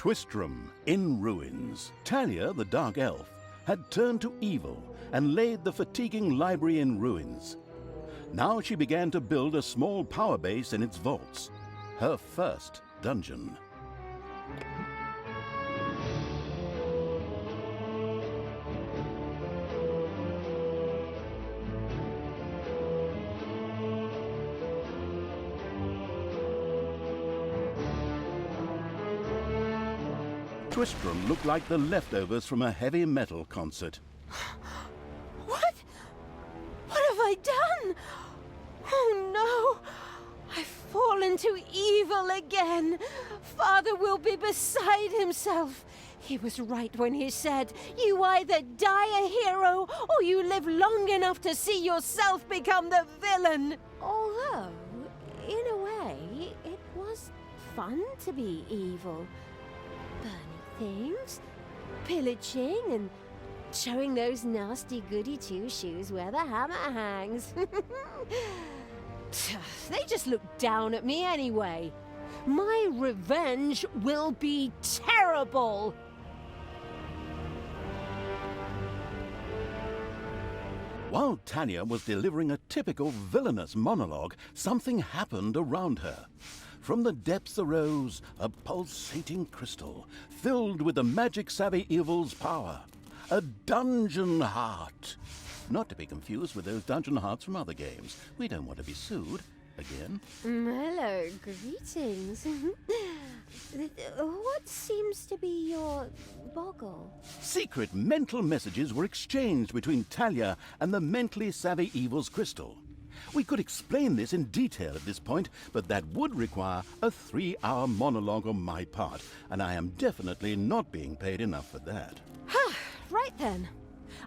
Twistram in ruins. Talia, the Dark Elf, had turned to evil and laid the fatiguing library in ruins. Now she began to build a small power base in its vaults, her first dungeon. Twistram looked like the leftovers from a heavy metal concert. What? What have I done? Oh no! I've fallen to evil again. Father will be beside himself. He was right when he said, you either die a hero or you live long enough to see yourself become the villain. Although, in a way, it was fun to be evil. Burning things, pillaging, and showing those nasty goody two-shoes where the hammer hangs. They just look down at me anyway. My revenge will be terrible. While Talia was delivering a typical villainous monologue, something happened around her. From the depths arose a pulsating crystal, filled with the magic-savvy evil's power. A dungeon heart. Not to be confused with those dungeon hearts from other games. We don't want to be sued again. Hello, greetings. What seems to be your boggle? Secret mental messages were exchanged between Talia and the mentally savvy evil's crystal. We could explain this in detail at this point, but that would require a 3-hour monologue on my part, and I am definitely not being paid enough for that. Right then.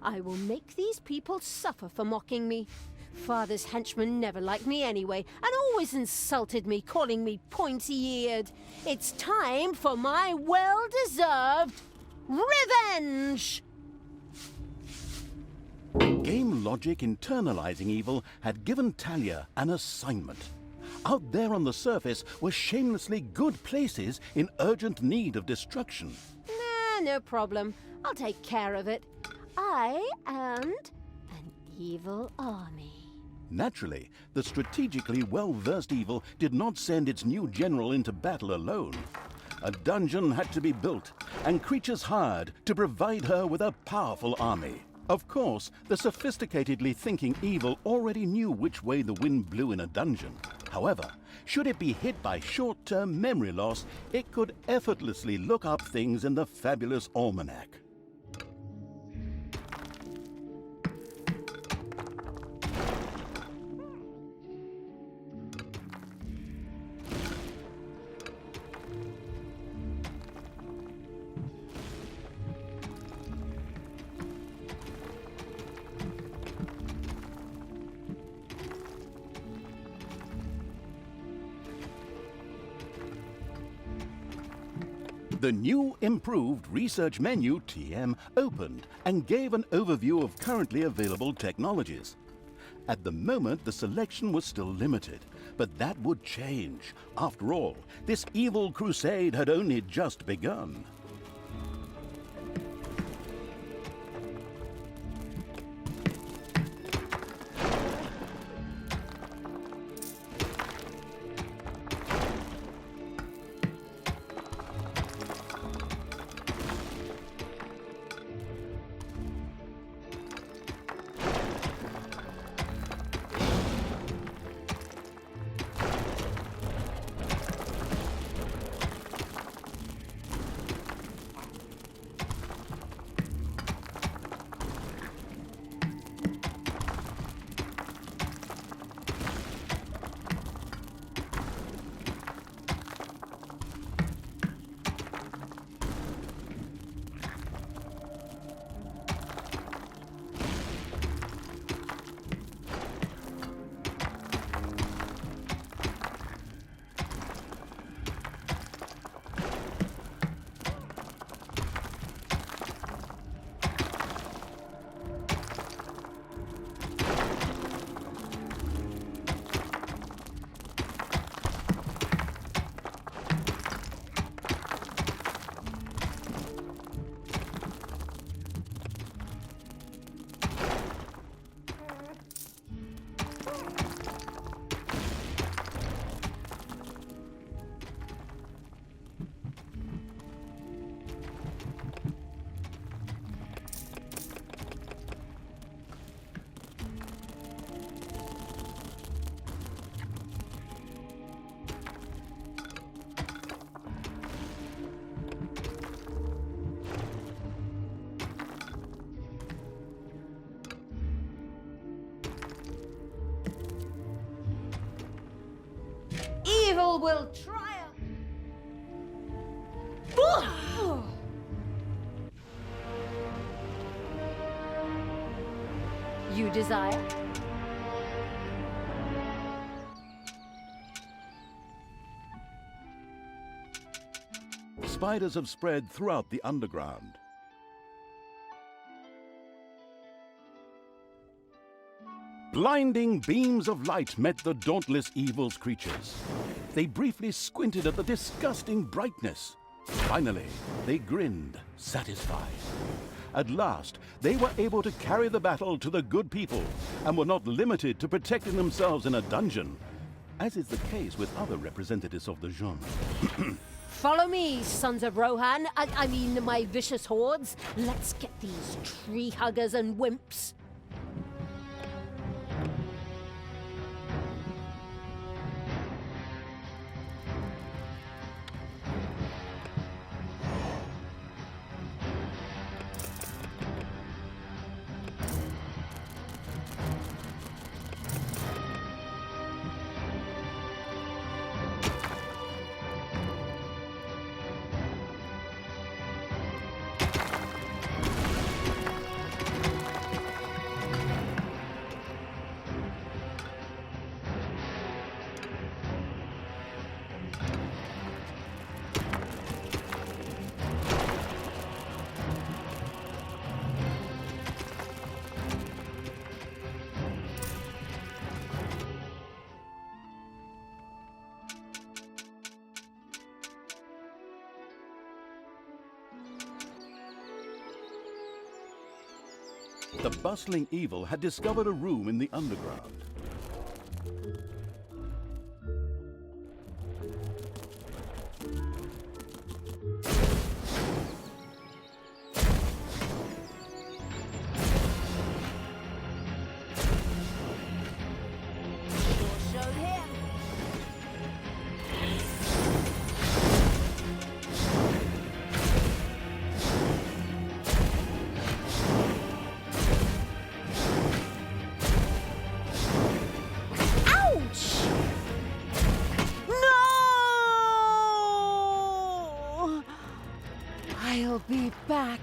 I will make these people suffer for mocking me. Father's henchmen never liked me anyway, and always insulted me, calling me pointy-eared. It's time for my well-deserved revenge! Game logic internalizing evil had given Talia an assignment. Out there on the surface were shamelessly good places in urgent need of destruction. Nah, no problem. I'll take care of it. I and an evil army. Naturally, the strategically well-versed evil did not send its new general into battle alone. A dungeon had to be built, and creatures hired to provide her with a powerful army. Of course, the sophisticatedly thinking evil already knew which way the wind blew in a dungeon. However, should it be hit by short-term memory loss, it could effortlessly look up things in the fabulous almanac. The new improved research menu, TM, opened and gave an overview of currently available technologies. At the moment, the selection was still limited, but that would change. After all, this evil crusade had only just begun. Evil will triumph! You desire? Spiders have spread throughout the underground. Blinding beams of light met the dauntless evil's creatures. They briefly squinted at the disgusting brightness. Finally, they grinned, satisfied. At last, they were able to carry the battle to the good people and were not limited to protecting themselves in a dungeon, as is the case with other representatives of the genre. Follow me, sons of Rohan. I mean, my vicious hordes. Let's get these tree huggers and wimps. The bustling evil had discovered a room in the underground. I'll be back.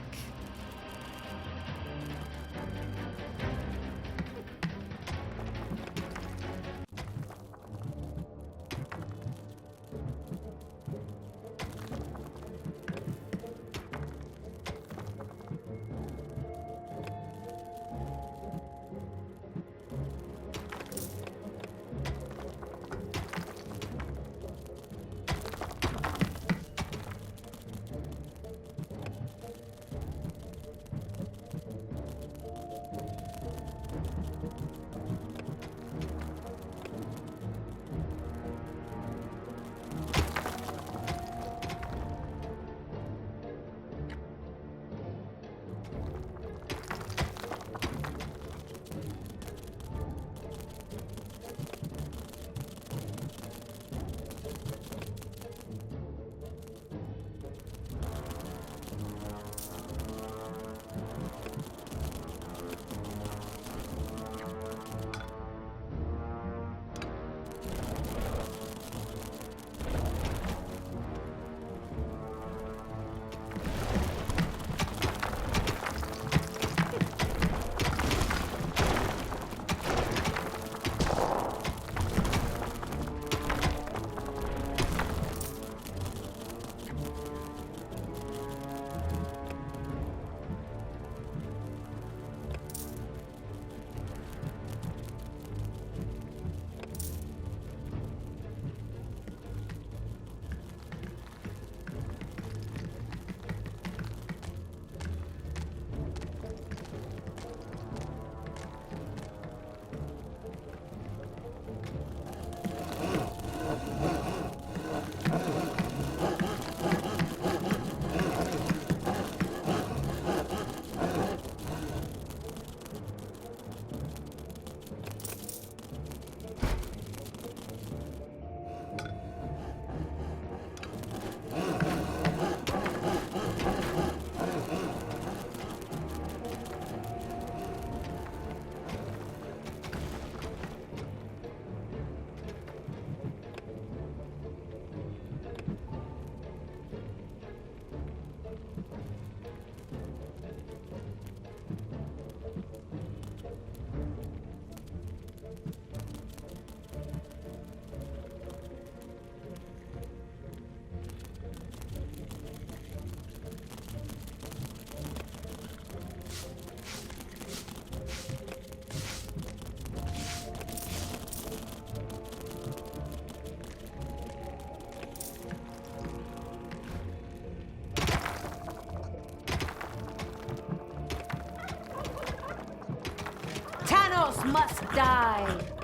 must die.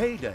Payday.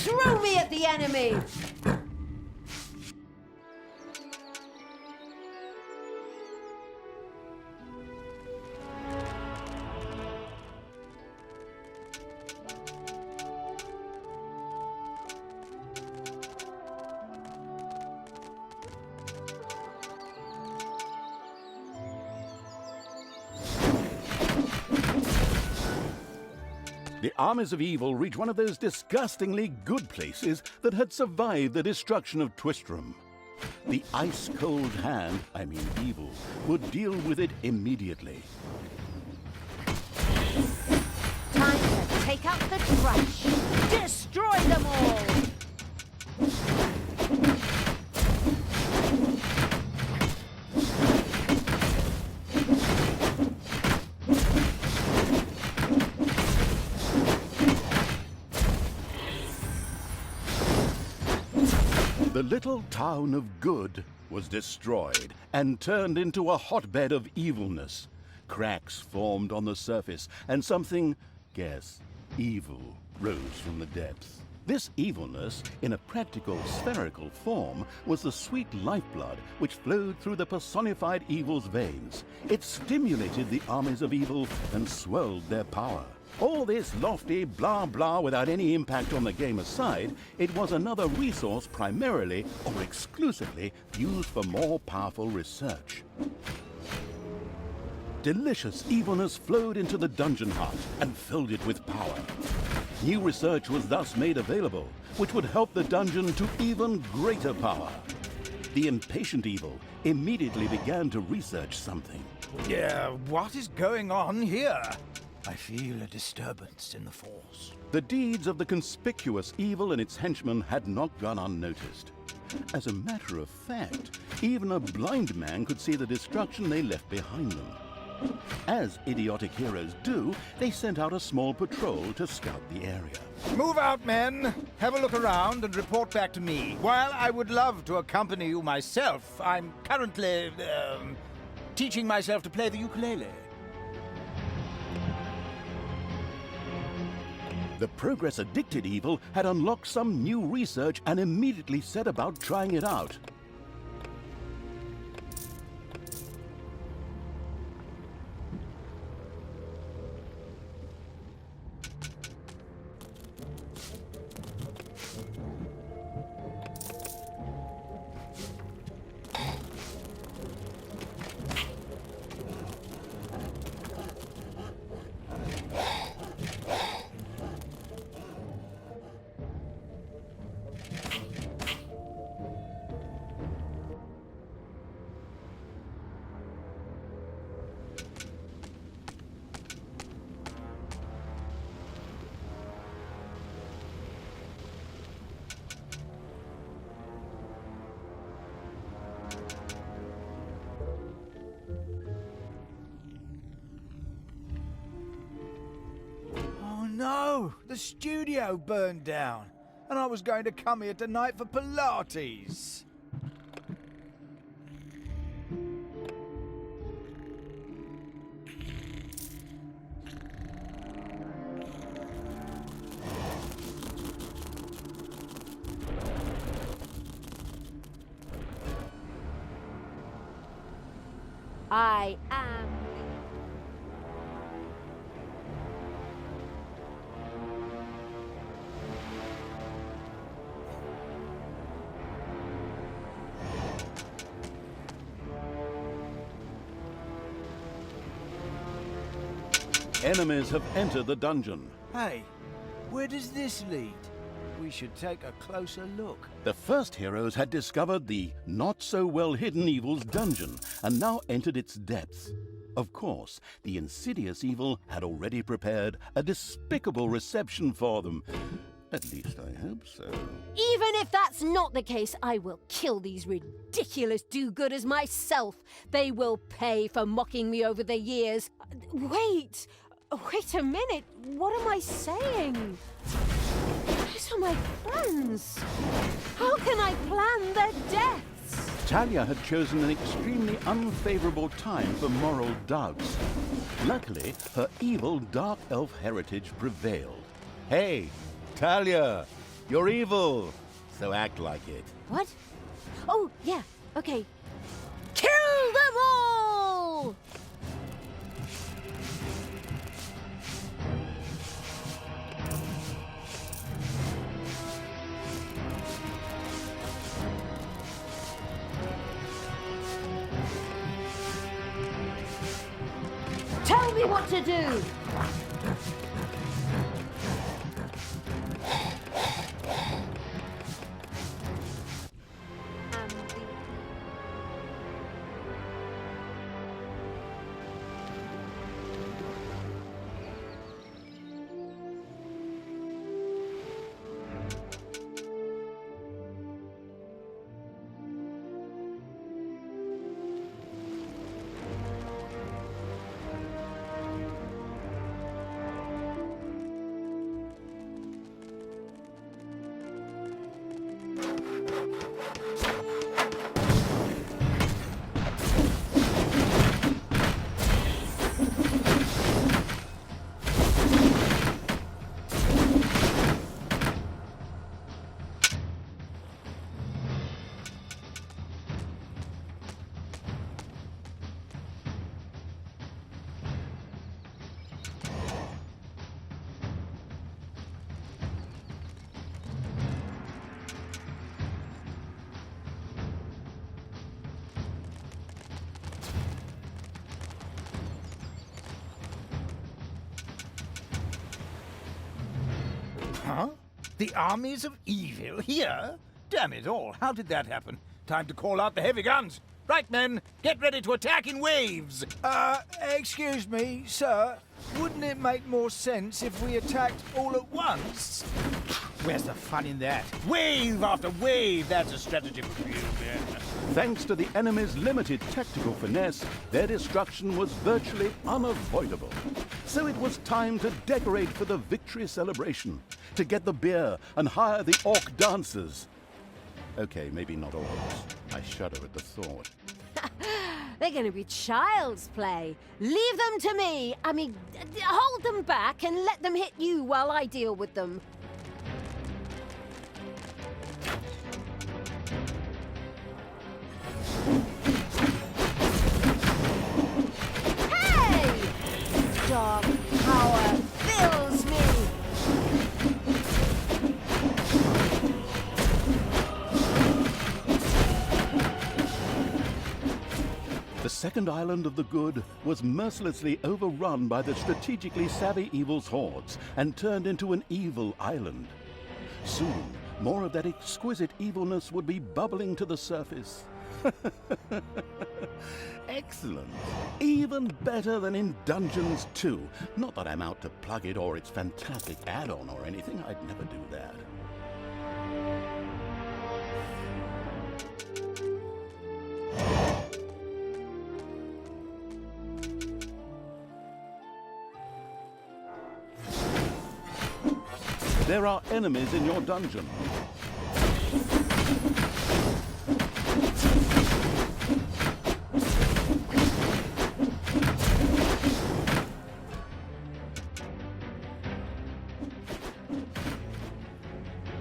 Throw me at the enemy! The armies of evil reached one of those disgustingly good places that had survived the destruction of Twistram. The ice-cold hand, I mean evil, would deal with it immediately. Time to take out the trash! Destroy them all! The little town of Good was destroyed and turned into a hotbed of evilness. Cracks formed on the surface, and something, guess, evil rose from the depths. This evilness, in a practical spherical form, was the sweet lifeblood which flowed through the personified evil's veins. It stimulated the armies of evil and swelled their power. All this lofty blah blah without any impact on the game aside, it was another resource primarily or exclusively used for more powerful research. Delicious evilness flowed into the dungeon heart and filled it with power. New research was thus made available, which would help the dungeon to even greater power. The impatient evil immediately began to research something. Yeah, what is going on here? I feel a disturbance in the force. The deeds of the conspicuous evil and its henchmen had not gone unnoticed. As a matter of fact, even a blind man could see the destruction they left behind them. As idiotic heroes do, they sent out a small patrol to scout the area. Move out, men. Have a look around and report back to me. While I would love to accompany you myself, I'm currently, teaching myself to play the ukulele. The progress-addicted evil had unlocked some new research and immediately set about trying it out. No, the studio burned down, and I was going to come here tonight for Pilates. I am. Enemies have entered the dungeon. Hey, where does this lead? We should take a closer look. The first heroes had discovered the not-so-well-hidden evil's dungeon and now entered its depths. Of course, the insidious evil had already prepared a despicable reception for them. At least I hope so. Even if that's not the case, I will kill these ridiculous do-gooders myself. They will pay for mocking me over the years. Wait a minute. What am I saying? These are my plans. How can I plan their deaths? Talia had chosen an extremely unfavorable time for moral doubts. Luckily, her evil dark elf heritage prevailed. Hey, Talia, you're evil, so act like it. What? Oh, yeah, okay. Kill them all! Tell me what to do! Huh? The armies of evil here? Damn it all, how did that happen? Time to call out the heavy guns. Right, men, get ready to attack in waves. Excuse me, sir. Wouldn't it make more sense if we attacked all at once? Where's the fun in that? Wave after wave, that's a strategy for you, men. Thanks to the enemy's limited tactical finesse, their destruction was virtually unavoidable. So it was time to decorate for the victory celebration, to get the beer and hire the orc dancers. Okay, maybe not orcs. I shudder at the thought. They're gonna be child's play. Leave them to me. I mean, hold them back and let them hit you while I deal with them. Hey! Dark power fills me. The second island of the good was mercilessly overrun by the strategically savvy evil's hordes and turned into an evil island. Soon, more of that exquisite evilness would be bubbling to the surface. Excellent. Even better than in Dungeons 2. Not that I'm out to plug it or its fantastic add-on or anything. I'd never do that. There are enemies in your dungeon.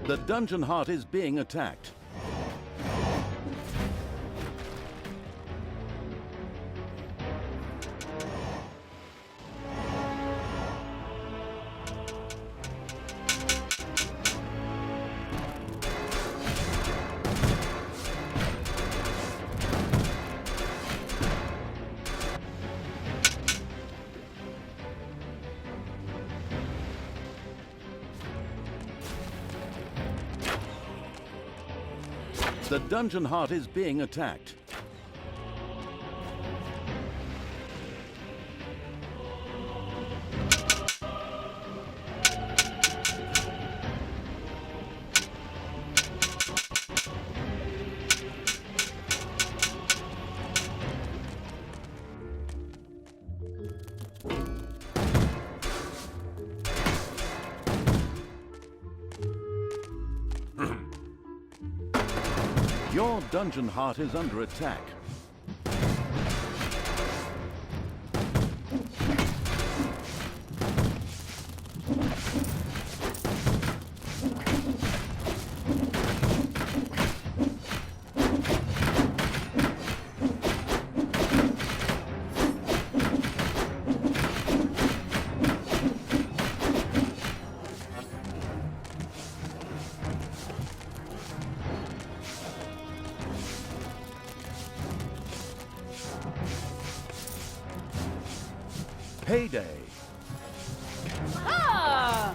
The dungeon heart is being attacked. The dungeon heart is being attacked. Your dungeon heart is under attack. Payday. Ah!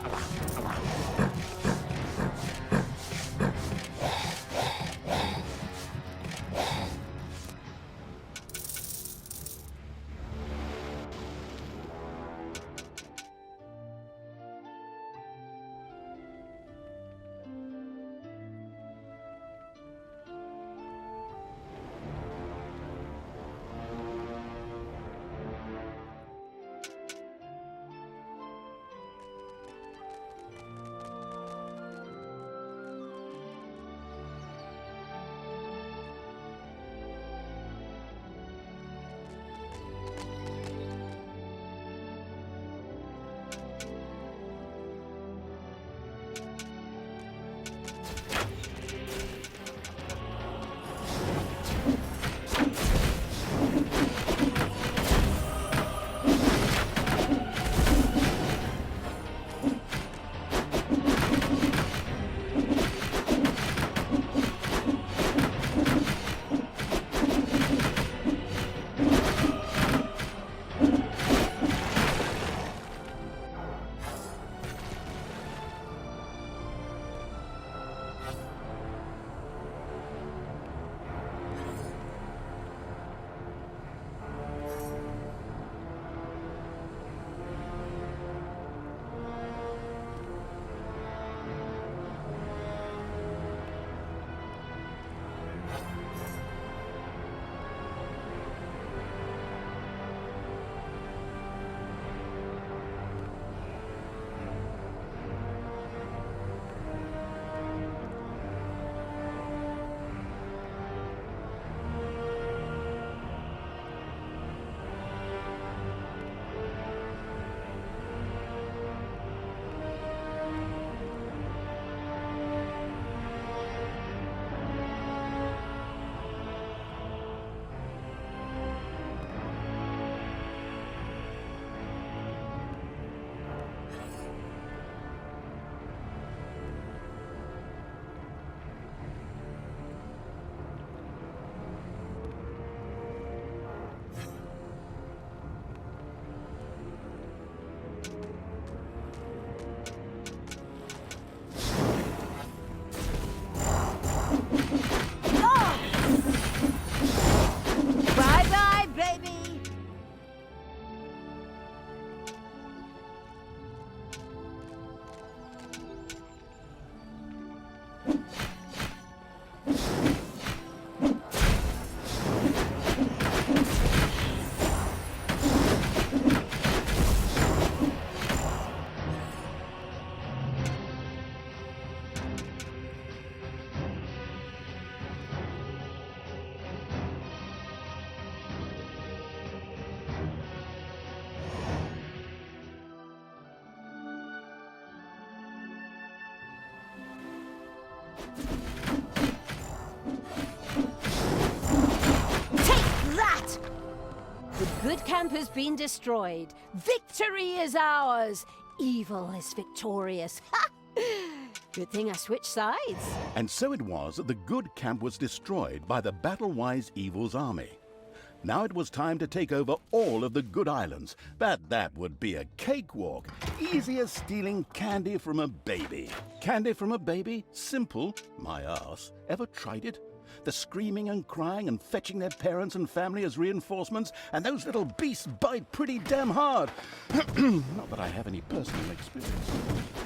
good camp has been destroyed. Victory is ours. Evil is victorious. Ha! Good thing I switched sides. And so it was that the good camp was destroyed by the battle-wise Evil's army. Now it was time to take over all of the good islands, but that would be a cakewalk. Easy as stealing candy from a baby. Candy from a baby? Simple. My ass. Ever tried it? The screaming and crying and fetching their parents and family as reinforcements, and those little beasts bite pretty damn hard. Not that I have any personal experience.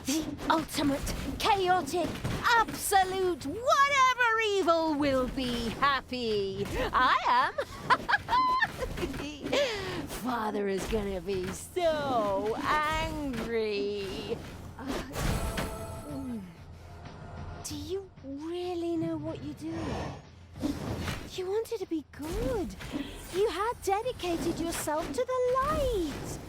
The ultimate, chaotic, absolute, whatever evil will be happy. I am. Father is gonna be so angry. Do you really know what you're doing? You wanted to be good. You had dedicated yourself to the light.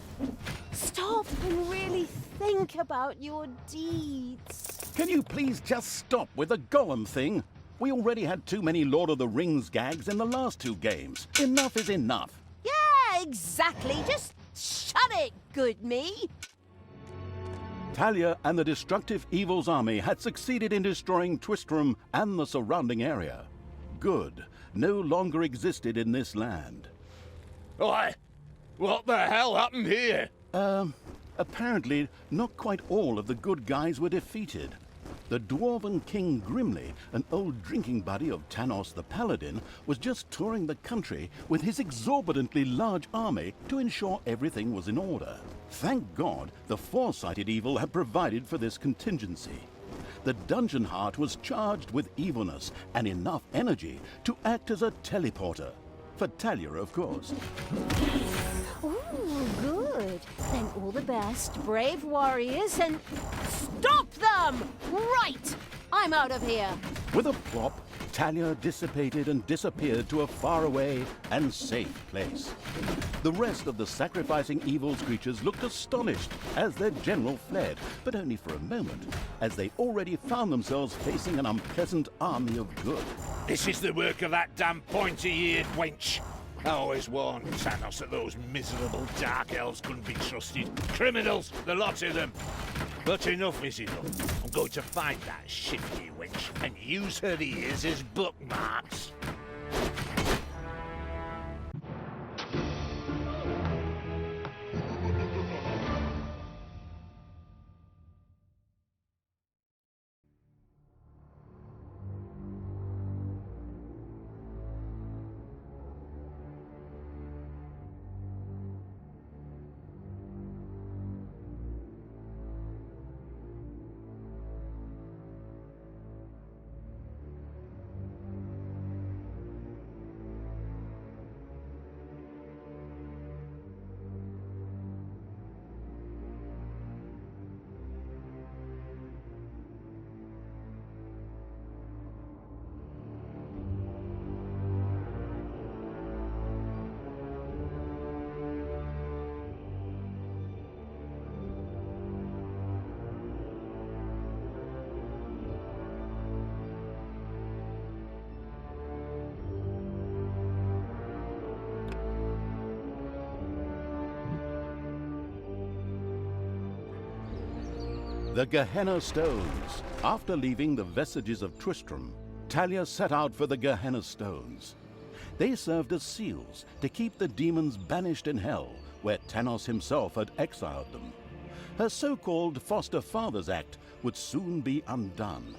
Stop and really think about your deeds. Can you please just stop with the Gollum thing? We already had too many Lord of the Rings gags in the last 2 games. Enough is enough. Yeah, exactly. Just shut it, good me. Talia and the destructive Evil's army had succeeded in destroying Twistram and the surrounding area. Good no longer existed in this land. Oi! What the hell happened here? Apparently not quite all of the good guys were defeated. The Dwarven King Grimly, an old drinking buddy of Tanos the Paladin, was just touring the country with his exorbitantly large army to ensure everything was in order. Thank God the foresighted Evil had provided for this contingency. The Dungeon Heart was charged with evilness and enough energy to act as a teleporter. For Talia, of course. Ooh, good. Then all the best, brave warriors, and stop them! Right! I'm out of here. With a plop, Talia dissipated and disappeared to a faraway and safe place. The rest of the sacrificing Evil's creatures looked astonished as their general fled, but only for a moment, as they already found themselves facing an unpleasant army of good. This is the work of that damn pointy-eared wench. I always warned Thanos that those miserable dark elves couldn't be trusted. Criminals, the lot of them. But enough is enough. I'm going to find that shifty wench and use her ears as bookmarks. The Gehenna Stones. After leaving the vestiges of Twistram, Talia set out for the Gehenna Stones. They served as seals to keep the demons banished in hell, where Tanos himself had exiled them. Her so-called foster father's act would soon be undone.